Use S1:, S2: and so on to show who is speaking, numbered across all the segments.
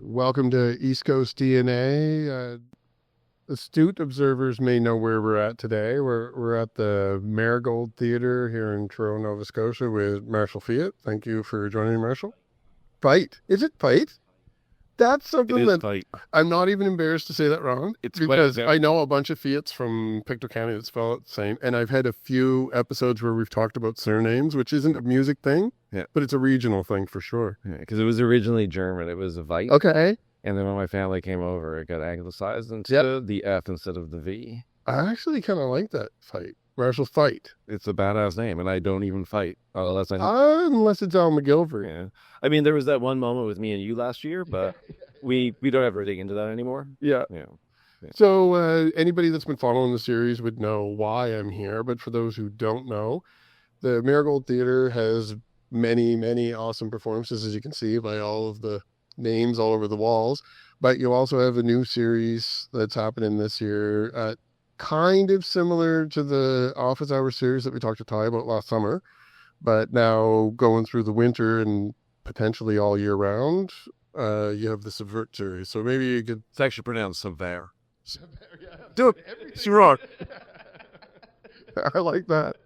S1: Welcome to East Coast DNA. Astute observers may know where we're at today. We're at the Marigold Theatre here in Truro, Nova Scotia with Marshall Feit. Thank you for joining me, Marshall. Feit. Is it Feit? That's
S2: It
S1: something
S2: is
S1: that
S2: tight.
S1: I'm not even embarrassed to say that wrong.
S2: It's
S1: because
S2: quite,
S1: I know a bunch of Feits from Pictou County that spell it the same. And I've had a few episodes where we've talked about surnames, which isn't a music thing,
S2: yeah,
S1: but it's a regional thing for sure.
S2: because it was originally German. It was a Veit.
S1: Okay.
S2: And then when my family came over, it got anglicized into the F instead of the V.
S1: I actually kind of like that Feit. Marshall Feit.
S2: It's a badass name, and I don't even fight unless I.
S1: Unless it's Al McGilvery.
S2: Yeah, I mean, there was that one moment with me and you last year, but we don't ever dig into that anymore.
S1: Yeah.
S2: Yeah.
S1: So anybody that's been following the series would know why I'm here. But for those who don't know, the Marigold Theatre has many, many awesome performances, as you can see by all of the names all over the walls. But you also have a new series that's happening this year, kind of similar to the Office Hours series that we talked to Ty about last summer, but now going through the winter and potentially all year round. You have the SUBvert Series. So maybe you could...
S2: It's actually pronounced SUBvert.
S1: Do it. It's wrong. I like that.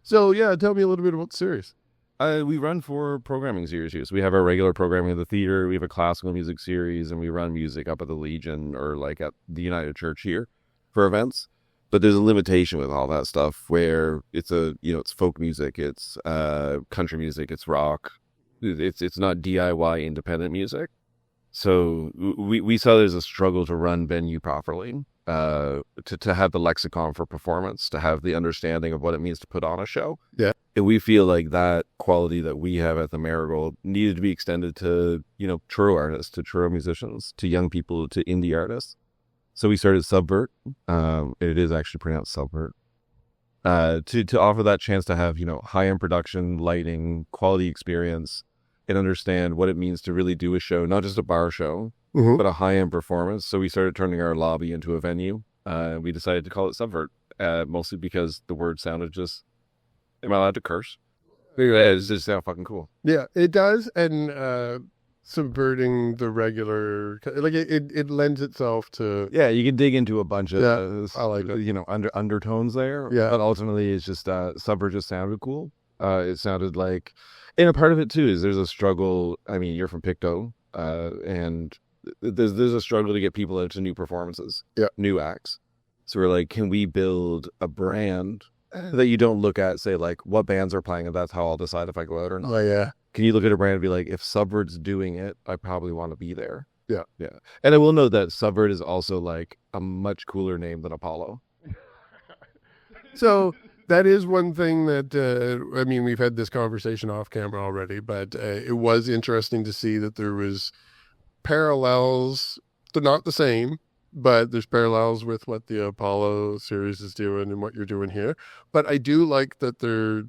S1: So yeah, tell me a little bit about the series.
S2: We run 4 programming series here. So we have our regular programming at the theater, we have a classical music series, and we run music up at the Legion or like at the United Church here for events. But there's a limitation with all that stuff where it's it's folk music, it's country music, it's rock. It's not DIY independent music. So we saw there's a struggle to run venue properly, to have the lexicon for performance, to have the understanding of what it means to put on a show.
S1: Yeah.
S2: And we feel like that quality that we have at the Marigold needed to be extended to, Truro artists, to Truro musicians, to young people, to indie artists. So we started SUBvert. It is actually pronounced SUBvert. To offer that chance to have, high-end production, lighting, quality experience, and understand what it means to really do a show, not just a bar show, but a high-end performance. So we started turning our lobby into a venue. We decided to call it SUBvert, mostly because the word sounded just... Am I allowed to curse? It just sounds fucking cool.
S1: Yeah, it does. And subverting the regular... Like, it lends itself to...
S2: Yeah, you can dig into a bunch of,
S1: I like it.
S2: undertones there.
S1: Yeah.
S2: But ultimately, it's just, SUBvert just sounded cool. It sounded like... And a part of it, too, is there's a struggle. I mean, you're from Pictou, and there's a struggle to get people into new performances, new acts. So we're like, can we build a brand that you don't look at, say, like, what bands are playing, and that's how I'll decide if I go out or not?
S1: Oh, yeah.
S2: Can you look at a brand and be like, if SUBvert's doing it, I probably want to be there.
S1: Yeah.
S2: Yeah. And I will note that SUBvert is also, like, a much cooler name than Apollo.
S1: So... That is one thing that, we've had this conversation off camera already, but it was interesting to see that there was parallels. They're not the same, but there's parallels with what the Apollo series is doing and what you're doing here. But I do like that they're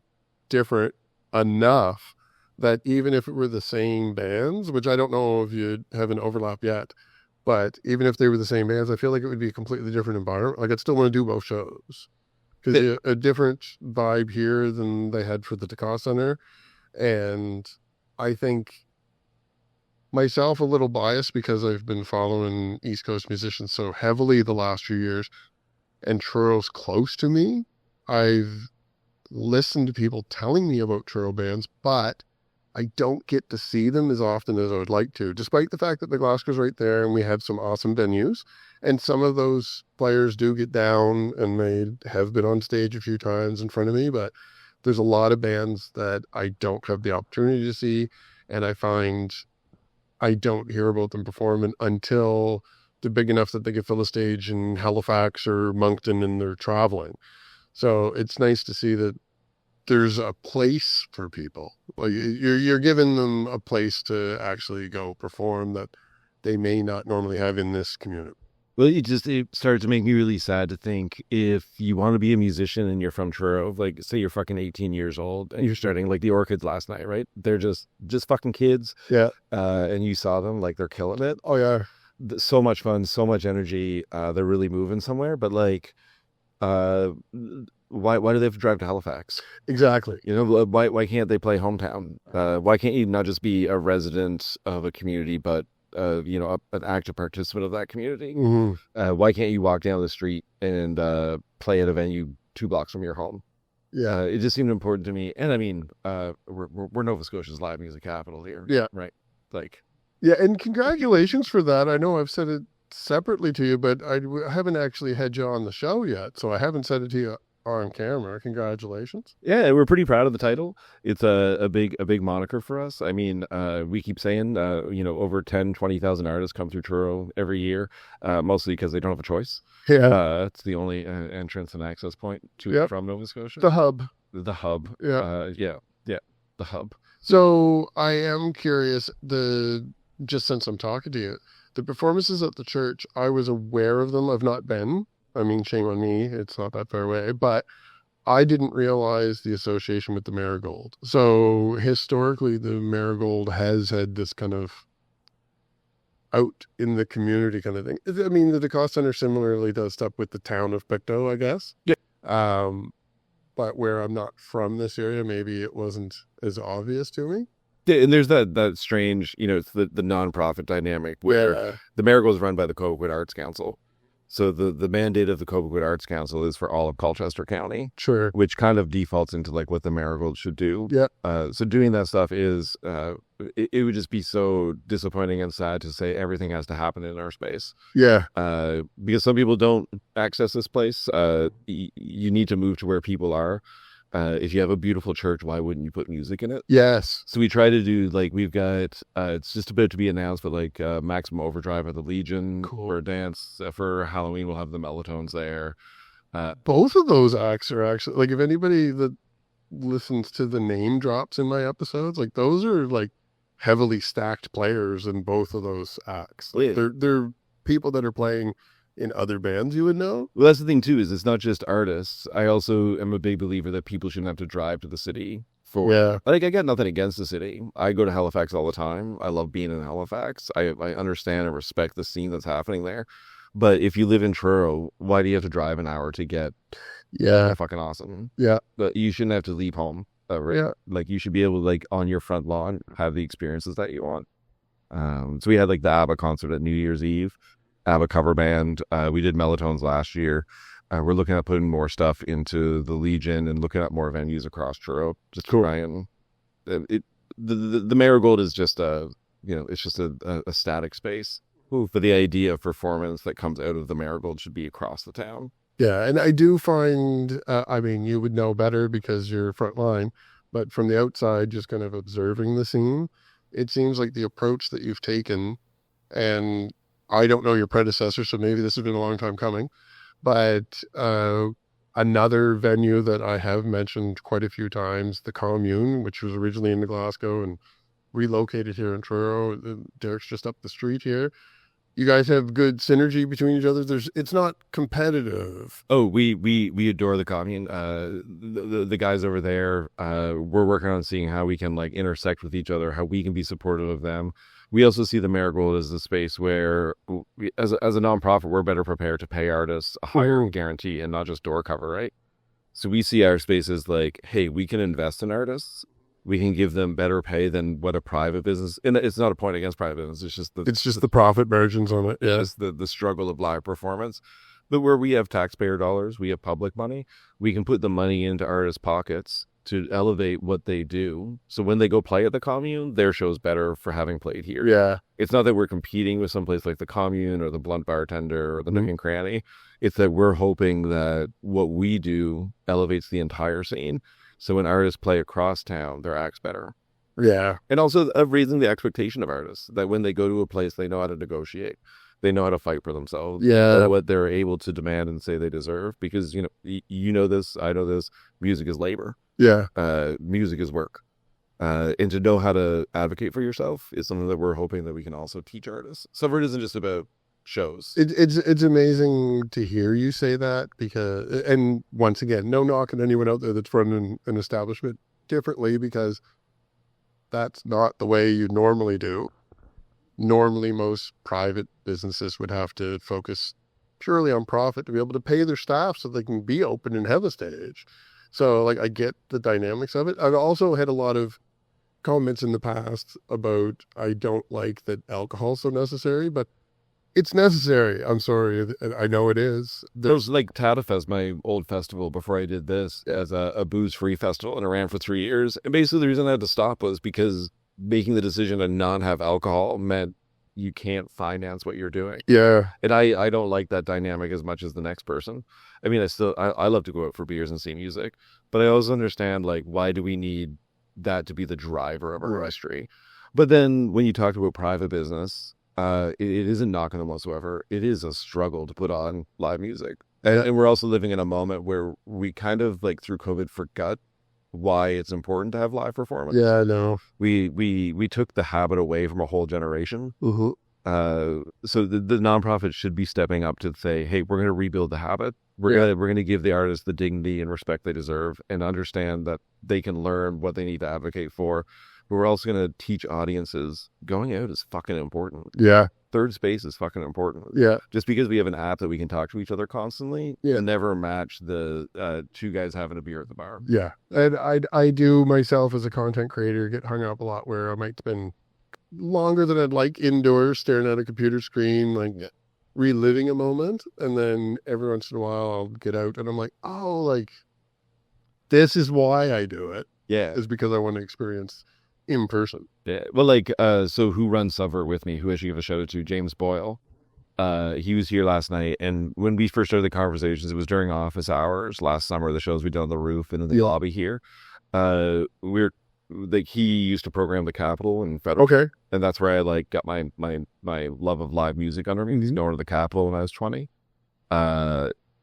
S1: different enough that even if it were the same bands, which I don't know if you have an overlap yet, but even if they were the same bands, I feel like it would be a completely different environment. Like I'd still want to do both shows. Because a different vibe here than they had for the Takao Center. And I think myself a little biased because I've been following East Coast musicians so heavily the last few years, and Truro's close to me. I've listened to people telling me about Truro bands, but I don't get to see them as often as I would like to, despite the fact that the Glasgow's right there and we have some awesome venues. And some of those players do get down and they have been on stage a few times in front of me, but there's a lot of bands that I don't have the opportunity to see. And I find I don't hear about them performing until they're big enough that they can fill a stage in Halifax or Moncton and they're traveling. So it's nice to see that there's a place for people. Like you're giving them a place to actually go perform that they may not normally have in this community.
S2: Well, it started to make me really sad to think if you want to be a musician and you're from Truro, like say you're fucking 18 years old and you're starting like the Orchids last night, right? They're just fucking kids.
S1: Yeah.
S2: And you saw them, like they're killing it.
S1: Oh yeah.
S2: So much fun, so much energy. They're really moving somewhere, but like, why do they have to drive to Halifax?
S1: Exactly.
S2: Why can't they play hometown? Why can't you not just be a resident of a community, but an active participant of that community.
S1: Mm-hmm.
S2: Why can't you walk down the street and play at a venue 2 blocks from your home?
S1: Yeah.
S2: It just seemed important to me. And I mean, we're Nova Scotia's live music capital here.
S1: Yeah.
S2: Right. Like,
S1: Yeah. And congratulations for that. I know I've said it separately to you, but I haven't actually had you on the show yet. So I haven't said it to you on camera. Congratulations.
S2: yeah, we're pretty proud of the title. It's a big moniker for us. I mean, we keep saying, over 10,000-20,000 artists come through Truro every year, mostly because they don't have a choice.
S1: Yeah.
S2: It's the only entrance and access point to
S1: Yep.
S2: and from Nova Scotia.
S1: The hub.
S2: The hub.
S1: Yeah.
S2: Yeah, the hub.
S1: So I am curious, just since I'm talking to you, the performances at the church, I was aware of them. I've not been. I mean, shame on me. It's not that far away, but I didn't realize the association with the Marigold. So historically, the Marigold has had this kind of out in the community kind of thing. I mean, the DeCoste Center similarly does stuff with the town of Pictou, I guess.
S2: Yeah.
S1: But where I'm not from this area, maybe it wasn't as obvious to me.
S2: Yeah, and there's that strange, it's the nonprofit dynamic where the Marigold is run by the Cobequid Arts Council. So the mandate of the Cobequid Arts Council is for all of Colchester County,
S1: Sure.
S2: which kind of defaults into like what the Marigold should do.
S1: Yeah.
S2: So doing that stuff is, it would just be so disappointing and sad to say everything has to happen in our space.
S1: Yeah.
S2: Because some people don't access this place. You need to move to where people are. If you have a beautiful church, why wouldn't you put music in it?
S1: Yes.
S2: So we try to do, like, we've got, it's just about to be announced, but like Maximum Overdrive at the Legion for a dance. For Halloween, we'll have the Melatones there.
S1: Both of those acts are actually, like, if anybody that listens to the name drops in my episodes, like, those are like heavily stacked players in both of those acts. Like, they're people that are playing in other bands you would know.
S2: Well, that's the thing too, is it's not just artists. I also am a big believer that people shouldn't have to drive to the city for, like, I got nothing against the city. I go to Halifax all the time. I love being in Halifax. I understand and respect the scene that's happening there. But if you live in Truro, why do you have to drive an hour to get fucking awesome?
S1: Yeah.
S2: But you shouldn't have to leave home. Right?
S1: Yeah.
S2: Like, you should be able to, like, on your front lawn, have the experiences that you want. So we had like the ABBA concert at New Year's Eve. ABBA cover band. We did Melatones last year. We're looking at putting more stuff into the Legion and looking at more venues across Truro. Just to try and the Marigold is just it's just a static space. But the idea of performance that comes out of the Marigold should be across the town.
S1: Yeah, and I do find, I mean, you would know better because you're front line, but from the outside, just kind of observing the scene, it seems like the approach that you've taken, and I don't know your predecessor, so maybe this has been a long time coming, but another venue that I have mentioned quite a few times, the Commune, which was originally in Glasgow and relocated here in Truro. Derek's just up the street here. You guys have good synergy between each other. It's not competitive.
S2: Oh, we adore the Commune. The guys over there, we're working on seeing how we can like intersect with each other, how we can be supportive of them. We also see the Marigold as a space where, as a nonprofit, we're better prepared to pay artists a higher guarantee and not just door cover, right? So we see our space as like, hey, we can invest in artists. We can give them better pay than what a private business, and it's not a point against private business. It's just
S1: the profit margins on it. Yeah,
S2: it's the struggle of live performance. But where we have taxpayer dollars, we have public money. We can put the money into artists' pockets to elevate what they do. So when they go play at the Commune, their show's better for having played here.
S1: Yeah,
S2: it's not that we're competing with someplace like the Commune or the Blunt Bartender or the Nook and Cranny. It's that we're hoping that what we do elevates the entire scene. So when artists play across town, their act's better.
S1: Yeah.
S2: And also raising the expectation of artists that when they go to a place, they know how to negotiate. They know how to fight for themselves.
S1: Yeah.
S2: What they're able to demand and say they deserve. Because, you know this, I know this, music is labor.
S1: Yeah.
S2: Music is work. And to know how to advocate for yourself is something that we're hoping that we can also teach artists. SUBvert isn't just about shows.
S1: It's amazing to hear you say that because, and once again, no knock on anyone out there that's running an establishment differently, because that's not the way you normally do. Normally, most private businesses would have to focus purely on profit to be able to pay their staff so they can be open and have a stage. So, like, I get the dynamics of it. I've also had a lot of comments in the past about I don't like that alcohol's so necessary, but it's necessary. I'm sorry. I know it is.
S2: There was like Tadafest, my old festival before I did this,
S1: Yeah.
S2: as a booze-free festival, and it ran for 3 years. And basically the reason I had to stop was because making the decision to not have alcohol meant you can't finance what you're doing.
S1: Yeah.
S2: And I don't like that dynamic as much as the next person. I mean, I love to go out for beers and see music, but I also understand, like, why do we need that to be the driver of our
S1: Right.
S2: industry? But then when you talk about private business, it isn't knocking them whatsoever. It is a struggle to put on live music. And we're also living in a moment where we kind of, like, through COVID, forgot why it's important to have live performance.
S1: Yeah, I know.
S2: We took the habit away from a whole generation.
S1: Mm-hmm.
S2: So the nonprofit should be stepping up to say, hey, we're going to rebuild the habit. We're going to give the artists the dignity and respect they deserve, and understand that they can learn what they need to advocate for. But we're also going to teach audiences going out is fucking important.
S1: Yeah.
S2: Third space is fucking important.
S1: Yeah.
S2: Just because we have an app that we can talk to each other constantly,
S1: Yeah.
S2: will never match the two guys having a beer at the bar.
S1: Yeah. And I do myself as a content creator get hung up a lot where I might spend longer than I'd like indoors staring at a computer screen, like reliving a moment. And then every once in a while I'll get out and I'm like, oh, like this is why I do it.
S2: Yeah.
S1: Is because I want to experience in person.
S2: Yeah. Well, like, so who runs SUBvert with me, who I should give a shout out to, James Boyle. He was here last night, and when we first started the conversations, it was during office hours last summer, the shows we did on the roof and in the lobby here. We're like, he used to program the Capitol and Federal.
S1: Okay.
S2: And that's where I, like, got my love of live music under me. He's going to the Capitol when I was 20.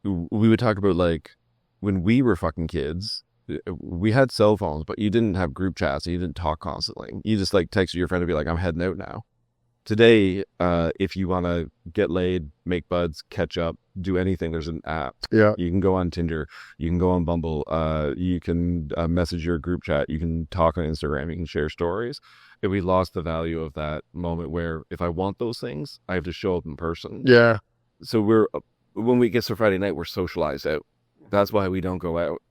S2: We would talk about, like, when we were fucking kids, we had cell phones, but you didn't have group chats. And you didn't talk constantly. You just, like, texted your friend and be like, I'm heading out now. Today, if you want to get laid, make buds, catch up, do anything, there's an app.
S1: Yeah.
S2: You can go on Tinder. You can go on Bumble. You can message your group chat. You can talk on Instagram. You can share stories. And we lost the value of that moment where if I want those things, I have to show up in person.
S1: Yeah.
S2: So when we get to Friday night, we're socialized out. That's why we don't go out.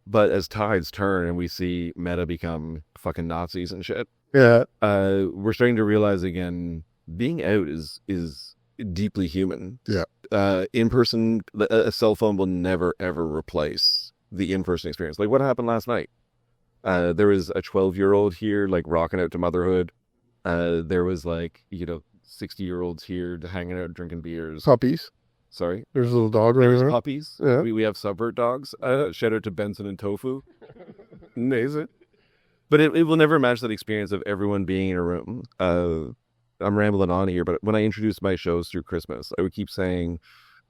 S2: But as tides turn and we see Meta become fucking Nazis and shit,
S1: Yeah.
S2: we're starting to realize again, being out is deeply human.
S1: Yeah.
S2: In person, a cell phone will never ever replace the in-person experience. Like what happened last night. There was a 12-year-old here, like rocking out to Motherhood. There was, like, 60-year-olds here hanging out, drinking beers.
S1: Puppies.
S2: Sorry.
S1: There's a little dog right
S2: There's
S1: there.
S2: puppies.
S1: Yeah.
S2: We have SUBvert dogs. Shout out to Benson and Tofu. Amazing. But it will never match that experience of everyone being in a room. I'm rambling on here, but when I introduced my shows through Christmas, I would keep saying,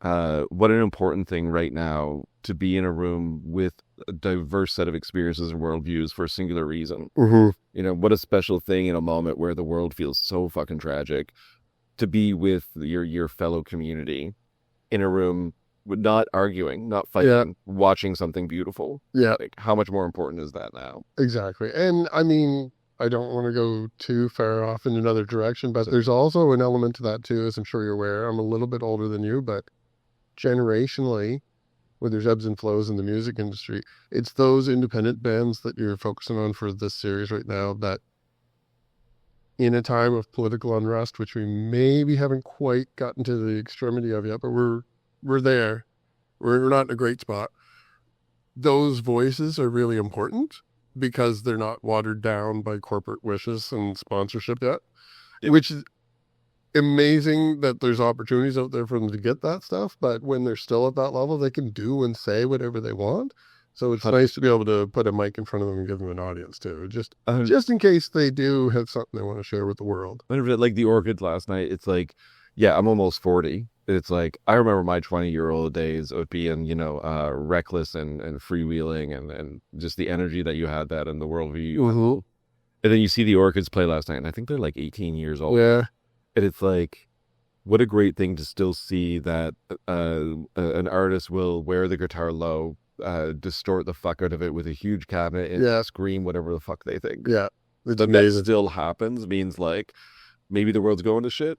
S2: what an important thing right now to be in a room with a diverse set of experiences and worldviews for a singular reason.
S1: Mm-hmm.
S2: What a special thing in a moment where the world feels so fucking tragic, to be with your fellow community in a room, not arguing, not fighting, watching something beautiful.
S1: Yeah.
S2: Like, how much more important is that now?
S1: Exactly. And I mean, I don't want to go too far off in another direction, but there's also an element to that too, as I'm sure you're aware. I'm a little bit older than you, but generationally, when there's ebbs and flows in the music industry, it's those independent bands that you're focusing on for this series right now that, in a time of political unrest, which we maybe haven't quite gotten to the extremity of yet, but we're there. We're not in a great spot. Those voices are really important because they're not watered down by corporate wishes and sponsorship yet, which is amazing that there's opportunities out there for them to get that stuff. But when they're still at that level, they can do and say whatever they want. So it's nice to be able to put a mic in front of them and give them an audience too, just in case they do have something they want to share with the world.
S2: Like the Orchids last night, it's like, yeah, I'm almost 40. It's like, I remember my 20-year-old days of being, reckless and freewheeling and just the energy that you had that and the worldview.
S1: Mm-hmm.
S2: And then you see the Orchids play last night, and I think they're like 18 years old.
S1: Yeah.
S2: And it's like, what a great thing to still see that an artist will wear the guitar low, distort the fuck out of it with a huge cabinet and scream whatever the fuck they think.
S1: Yeah. It's
S2: amazing. That still happens means, like, maybe the world's going to shit,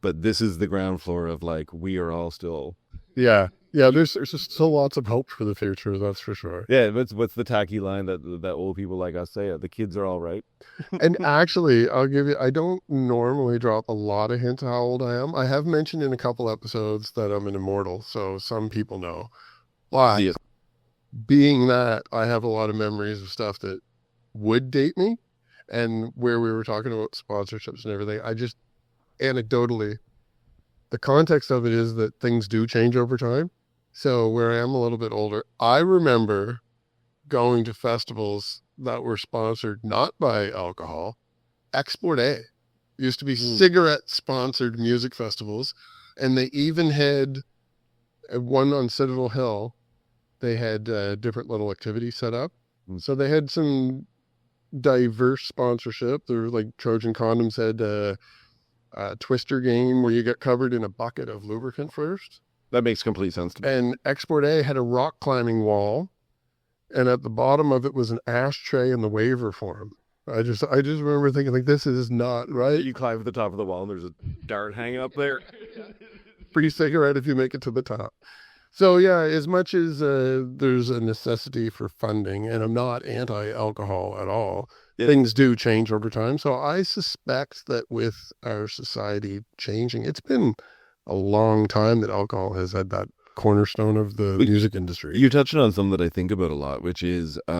S2: but this is the ground floor of, like, we are all still.
S1: Yeah. Yeah, there's just still lots of hope for the future, that's for sure.
S2: Yeah, what's the tacky line that old people like us say? The kids are all right.
S1: And actually, I'll give you, I don't normally drop a lot of hints of how old I am. I have mentioned in a couple episodes that I'm an immortal, so some people know. But
S2: Yes.
S1: being that, I have a lot of memories of stuff that would date me. And where we were talking about sponsorships and everything, I just anecdotally, the context of it is that things do change over time. So where I am a little bit older, I remember going to festivals that were sponsored not by alcohol. Export A used to be cigarette sponsored music festivals. And they even had one on Citadel Hill. They had different little activities set up. So they had some diverse sponsorship. There were like Trojan Condoms had a twister game where you get covered in a bucket of lubricant first.
S2: That makes complete sense to me.
S1: And Export A had a rock climbing wall, and at the bottom of it was an ashtray in the waiver form. I just remember thinking like, this is not right.
S2: You climb to the top of the wall and there's a dart hanging up there.
S1: Free cigarette if you make it to the top. So yeah, as much as there's a necessity for funding, and I'm not anti-alcohol at all, things do change over time. So I suspect that with our society changing, it's been a long time that alcohol has had that cornerstone of the music industry.
S2: You're touching on something that I think about a lot, which is, we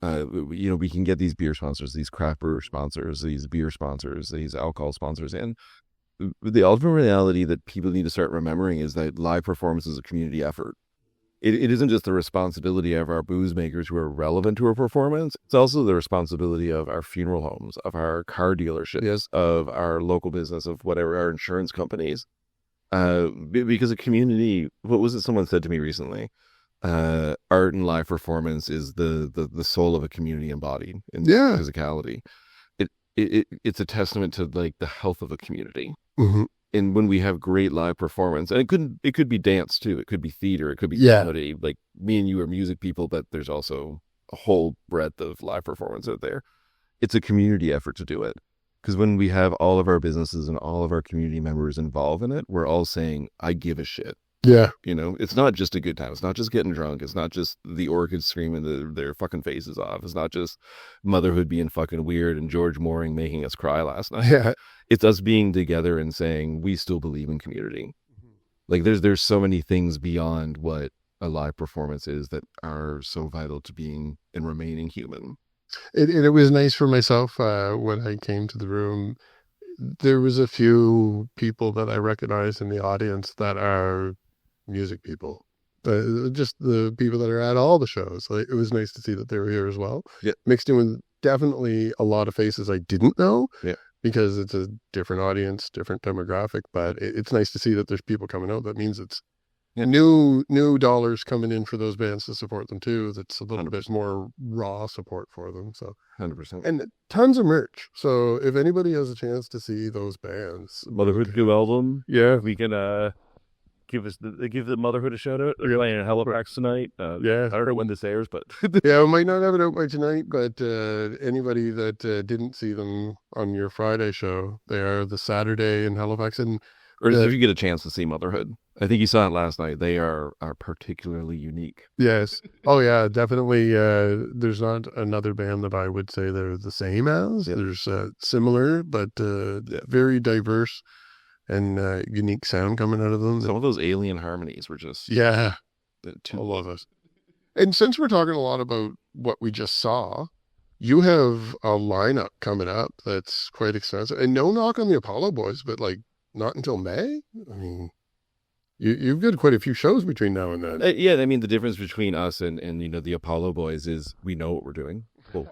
S2: can get these beer sponsors, these craft brewer sponsors, these beer sponsors, these alcohol sponsors, and the ultimate reality that people need to start remembering is that live performance is a community effort. It isn't just the responsibility of our booze makers who are relevant to a performance. It's also the responsibility of our funeral homes, of our car dealerships, of our local business, of whatever, our insurance companies. Because a community, what was it someone said to me recently? Art and live performance is the soul of a community embodied in physicality. It's a testament to like the health of a community.
S1: Mm-hmm.
S2: And when we have great live performance, and it could be dance too, it could be theater, it could be comedy. Like me and you are music people, but there's also a whole breadth of live performance out there. It's a community effort to do it. Because when we have all of our businesses and all of our community members involved in it, we're all saying, I give a shit.
S1: Yeah.
S2: It's not just a good time. It's not just getting drunk. It's not just the Orchids screaming their fucking faces off. It's not just Motherhood being fucking weird and George Mooring making us cry last night.
S1: Yeah.
S2: It's us being together and saying, we still believe in community. Like there's so many things beyond what a live performance is that are so vital to being and remaining human.
S1: It was nice for myself when I came to the room. There was a few people that I recognized in the audience that are music people, just the people that are at all the shows. Like, it was nice to see that they were here as well.
S2: Yeah.
S1: Mixed in with definitely a lot of faces I didn't know.
S2: Yeah.
S1: Because it's a different audience, different demographic, but it's nice to see that there's people coming out. That means it's new dollars coming in for those bands to support them too. That's a little 100%. Bit more raw support for them. So
S2: 100%.
S1: And tons of merch. So if anybody has a chance to see those bands,
S2: Motherhood new album, we can give the Motherhood a shout out. They're playing in Halifax tonight. I don't know when this airs, but
S1: we might not have it out by tonight. But anybody that didn't see them on your Friday show, they are the Saturday in Halifax, or
S2: if you get a chance to see Motherhood, I think you saw it last night. They are particularly unique.
S1: Yes. Oh yeah, definitely. There's not another band that I would say they're the same as. Yeah. There's similar, but very diverse and unique sound coming out of them.
S2: Some of those alien harmonies were just
S1: I love it. And since we're talking a lot about what we just saw, you have a lineup coming up that's quite extensive. And no knock on the Apollo Boys, but like not until May. I mean, you've got quite a few shows between now and then.
S2: I mean, the difference between us and the Apollo Boys is we know what we're doing. Cool.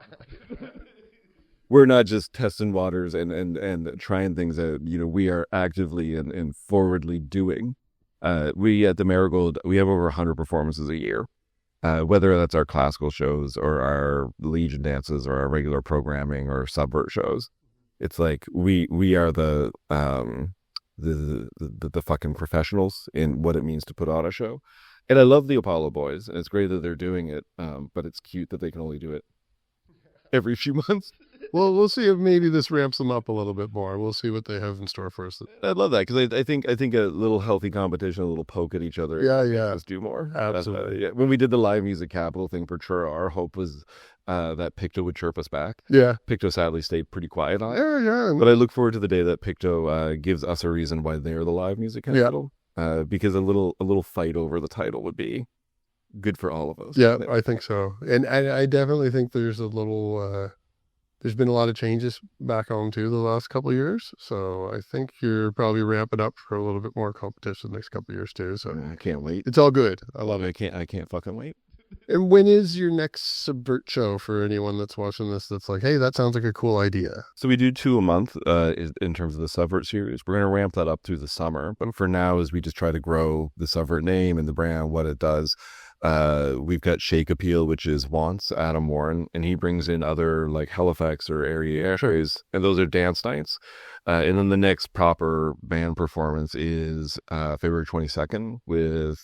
S2: We're not just testing waters and trying things out. We are actively and forwardly doing. We at the Marigold, we have over 100 performances a year, whether that's our classical shows or our Legion dances or our regular programming or SUBvert shows. It's like we are the fucking professionals in what it means to put on a show. And I love the Apollo Boys, and it's great that they're doing it, but it's cute that they can only do it every few months.
S1: Well, we'll see if maybe this ramps them up a little bit more. We'll see what they have in store for us.
S2: I love that because I think a little healthy competition, a little poke at each other,
S1: Yeah,
S2: makes
S1: yeah,
S2: us do more.
S1: absolutely.
S2: Yeah. When we did the live music capital thing for Truro, our hope was that Picto would chirp us back.
S1: Yeah,
S2: Picto sadly stayed pretty quiet on it.
S1: yeah, yeah.
S2: But I look forward to the day that Picto gives us a reason why they're the live music capital. Because a little fight over the title would be good for all of us.
S1: Yeah, I think so. And I definitely think there's a little, there's been a lot of changes back home too the last couple of years. So I think you're probably ramping up for a little bit more competition the next couple of years too. So
S2: I can't wait.
S1: it's all good. I love it.
S2: I can't fucking wait.
S1: And when is your next SUBvert show for anyone that's watching this that's like, hey, that sounds like a cool idea?
S2: So we do 2 a month in terms of the SUBvert series. We're going to ramp that up through the summer. But for now, as we just try to grow the SUBvert name and the brand, what it does, we've got Shake Appeal, which is Wants, Adam Warren, and he brings in other like Halifax or area airways, and those are dance nights. And then the next proper band performance is February 22nd with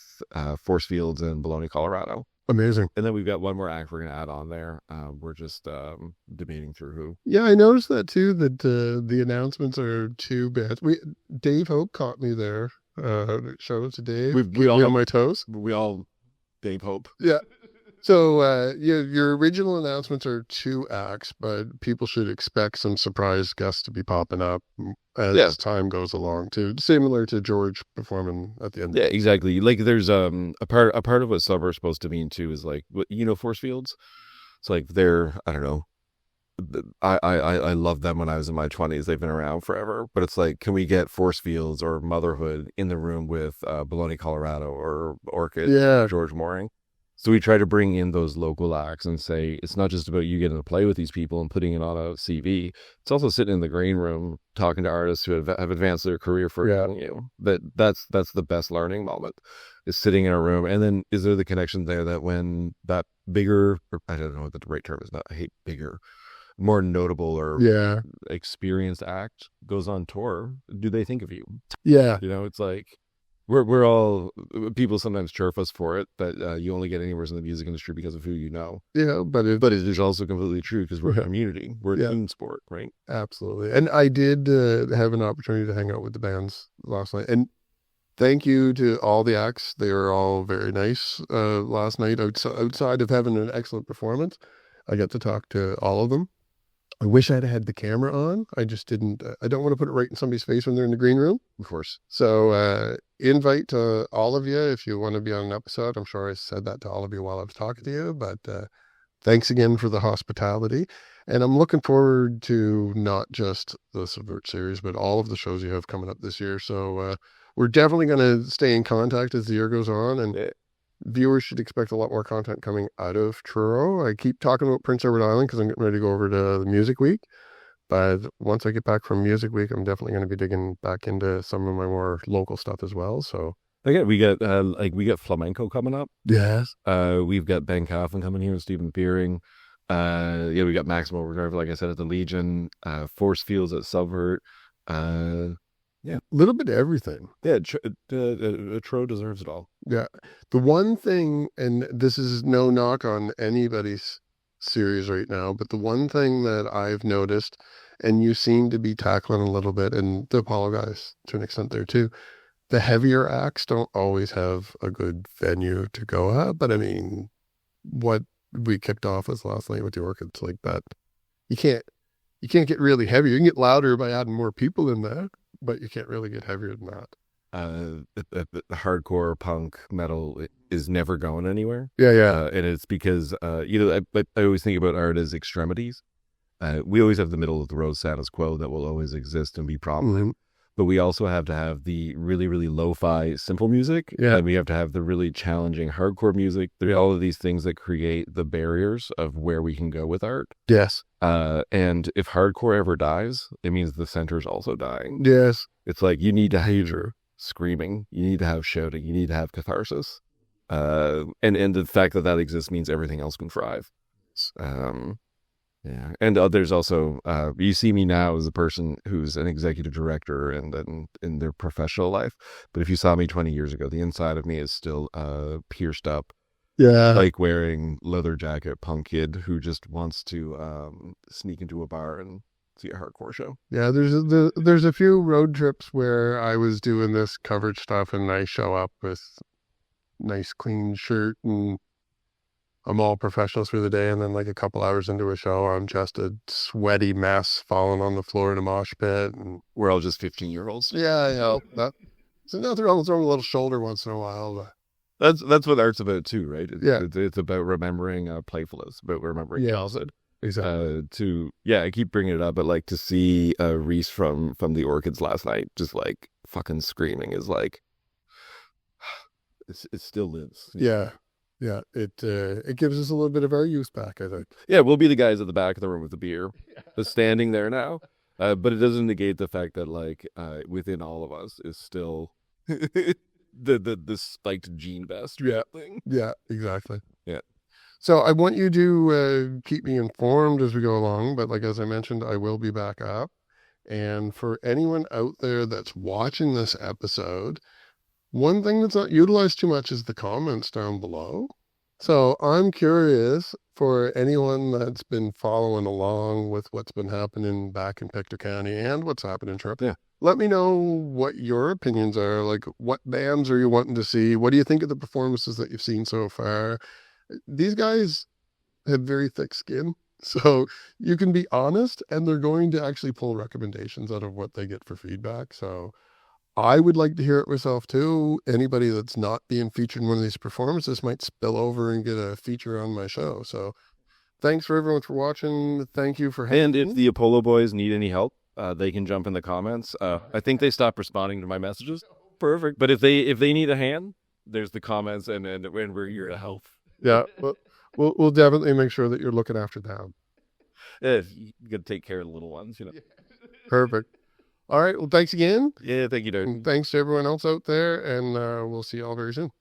S2: Force Fields in Bologna, Colorado.
S1: Amazing.
S2: And then we've got one more act we're going to add on there. We're just debating through who.
S1: Yeah, I noticed that too, that the announcements are 2 bands. Dave Hope caught me there. Shout out to Dave.
S2: We all
S1: on my toes.
S2: We all Dave Hope.
S1: Yeah. So your original announcements are 2 acts, but people should expect some surprise guests to be popping up as time goes along too. Similar to George performing at the end.
S2: Yeah, exactly. Like there's a part of what SUBvert's supposed to mean too is like force fields. It's like they're, I don't know. I loved them when I was in my 20s. They've been around forever, but it's like, can we get Force Fields or Motherhood in the room with Bologna, Colorado or Orchids, George Mooring? So we try to bring in those local acts and say, it's not just about you getting to play with these people and putting it on a CV. It's also sitting in the green room, talking to artists who have advanced their career further than you. That's the best learning moment, is sitting in a room. And then is there the connection there that when that bigger, or I don't know what the right term is, not, I hate bigger, more notable or experienced act goes on tour, do they think of you?
S1: Yeah.
S2: It's like, we're all, people sometimes chirp us for it, that you only get anywhere in the music industry because of who you know.
S1: Yeah, but it
S2: is also completely true because we're a community. We're a team sport, right?
S1: Absolutely. And I did have an opportunity to hang out with the bands last night. And thank you to all the acts. They were all very nice last night. Outside of having an excellent performance, I got to talk to all of them. I wish I'd had the camera on. I just didn't. I don't want to put it right in somebody's face when they're in the green room.
S2: Of course.
S1: So invite to all of you if you want to be on an episode. I'm sure I said that to all of you while I was talking to you, but thanks again for the hospitality. And I'm looking forward to not just the SUBvert series, but all of the shows you have coming up this year. So we're definitely going to stay in contact as the year goes on, and viewers should expect a lot more content coming out of Truro. I keep talking about Prince Edward Island because I'm getting ready to go over to the Music Week. But once I get back from Music Week, I'm definitely going to be digging back into some of my more local stuff as well. So
S2: again, we got flamenco coming up.
S1: Yes.
S2: We've got Ben Coffin coming here and Stephen Peering. We got Maximo Reserve, like I said, at the Legion. Force Fields at SUBvert.
S1: A little bit of everything.
S2: Yeah, Truro deserves it all.
S1: Yeah. The one thing, and this is no knock on anybody's series right now, but the one thing that I've noticed, and you seem to be tackling a little bit, and to apologize to an extent there too, the heavier acts don't always have a good venue to go at. But I mean, what we kicked off with last night with the Orchids, like that, you can't get really heavy. You can get louder by adding more people in there, but you can't really get heavier than that.
S2: The hardcore punk metal is never going anywhere.
S1: Yeah.
S2: And it's because, I always think about art as extremities. We always have the middle of the road status quo that will always exist and be prominent. Mm-hmm. But we also have to have the really, really lo-fi simple music. Yeah. And we have to have the really challenging hardcore music. There are all of these things that create the barriers of where we can go with art.
S1: Yes.
S2: And if hardcore ever dies, it means the center's also dying.
S1: Yes.
S2: It's like you need to have screaming, you need to have shouting, you need to have catharsis. And the fact that exists means everything else can thrive. Yeah. And there's also, you see me now as a person who's an executive director and in their professional life. But if you saw me 20 years ago, the inside of me is still pierced up
S1: Yeah.
S2: like wearing leather jacket punk kid who just wants to sneak into a bar and see a hardcore show.
S1: Yeah, there's a few road trips where I was doing this coverage stuff and I show up with nice clean shirt and I'm all professional through the day, and then like a couple hours into a show, I'm just a sweaty mess falling on the floor in a mosh pit. And
S2: We're all just 15-year-olds.
S1: yeah, that so nothing wrong with throwing a little shoulder once in a while. But
S2: That's what art's about too, right?
S1: yeah,
S2: It's about remembering playfulness, about remembering
S1: yeah,
S2: childhood.
S1: exactly.
S2: I keep bringing it up, but like to see Reese from the Orchids last night, just like fucking screaming is like, it still lives.
S1: Yeah, yeah. It gives us a little bit of our youth back, I think.
S2: Yeah, we'll be the guys at the back of the room with the beer, just standing there now. But it doesn't negate the fact that like within all of us is still the spiked gene vest
S1: Yeah,
S2: thing.
S1: yeah, exactly.
S2: Yeah.
S1: So I want you to keep me informed as we go along, but like as I mentioned, I will be back up. And for anyone out there that's watching this episode, one thing that's not utilized too much is the comments down below. So I'm curious for anyone that's been following along with what's been happening back in Pictou County and what's happening in Truro.
S2: Yeah.
S1: Let me know what your opinions are. Like, what bands are you wanting to see? What do you think of the performances that you've seen so far? These guys have very thick skin. So you can be honest and they're going to actually pull recommendations out of what they get for feedback. So I would like to hear it myself too. Anybody that's not being featured in one of these performances might spill over and get a feature on my show. So thanks for everyone for watching. Thank you for
S2: And if the Apollo boys need any help, they can jump in the comments. I think they stopped responding to my messages. Perfect. But if they need a hand, there's the comments, and we're here to help.
S1: Yeah, we'll definitely make sure that you're looking after them.
S2: You got to take care of the little ones,
S1: Perfect. All right. Well, thanks again.
S2: Yeah, thank you, dude.
S1: And thanks to everyone else out there. And we'll see you all very soon.